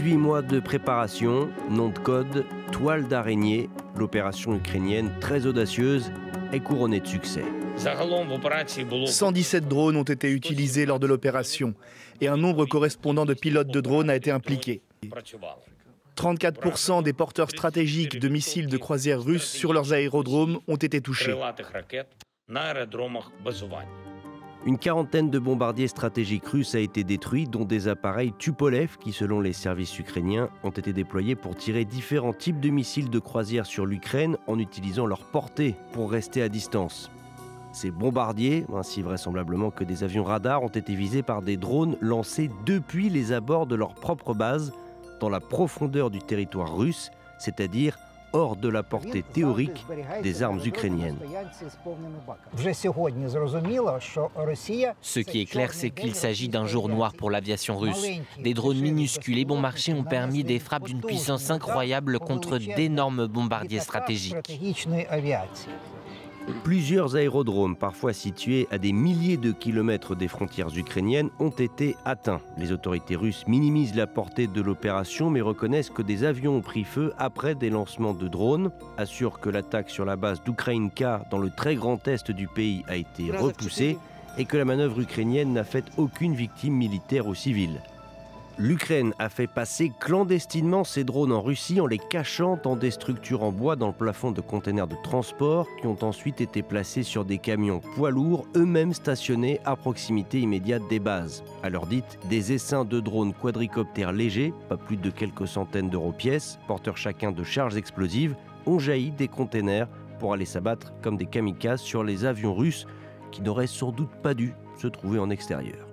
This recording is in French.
18 mois de préparation, nom de code, toile d'araignée. L'opération ukrainienne, très audacieuse, est couronnée de succès. 117 drones ont été utilisés lors de l'opération et un nombre correspondant de pilotes de drones a été impliqué. 34% des porteurs stratégiques de missiles de croisière russes sur leurs aérodromes ont été touchés. Une quarantaine de bombardiers stratégiques russes a été détruit, dont des appareils Tupolev qui, selon les services ukrainiens, ont été déployés pour tirer différents types de missiles de croisière sur l'Ukraine en utilisant leur portée pour rester à distance. Ces bombardiers, ainsi vraisemblablement que des avions radars, ont été visés par des drones lancés depuis les abords de leur propre base, dans la profondeur du territoire russe, c'est-à-dire hors de la portée théorique des armes ukrainiennes. Ce qui est clair, c'est qu'il s'agit d'un jour noir pour l'aviation russe. Des drones minuscules et bon marché ont permis des frappes d'une puissance incroyable contre d'énormes bombardiers stratégiques. Plusieurs aérodromes, parfois situés à des milliers de kilomètres des frontières ukrainiennes, ont été atteints. Les autorités russes minimisent la portée de l'opération, mais reconnaissent que des avions ont pris feu après des lancements de drones, assurent que l'attaque sur la base d'Ukraïnka, dans le très grand est du pays, a été repoussée et que la manœuvre ukrainienne n'a fait aucune victime militaire ou civile. L'Ukraine a fait passer clandestinement ses drones en Russie en les cachant dans des structures en bois dans le plafond de containers de transport qui ont ensuite été placés sur des camions poids lourds, eux-mêmes stationnés à proximité immédiate des bases. À leur dite, des essaims de drones quadricoptères légers, pas plus de quelques centaines d'euros pièce, porteurs chacun de charges explosives, ont jailli des containers pour aller s'abattre comme des kamikazes sur les avions russes qui n'auraient sans doute pas dû se trouver en extérieur.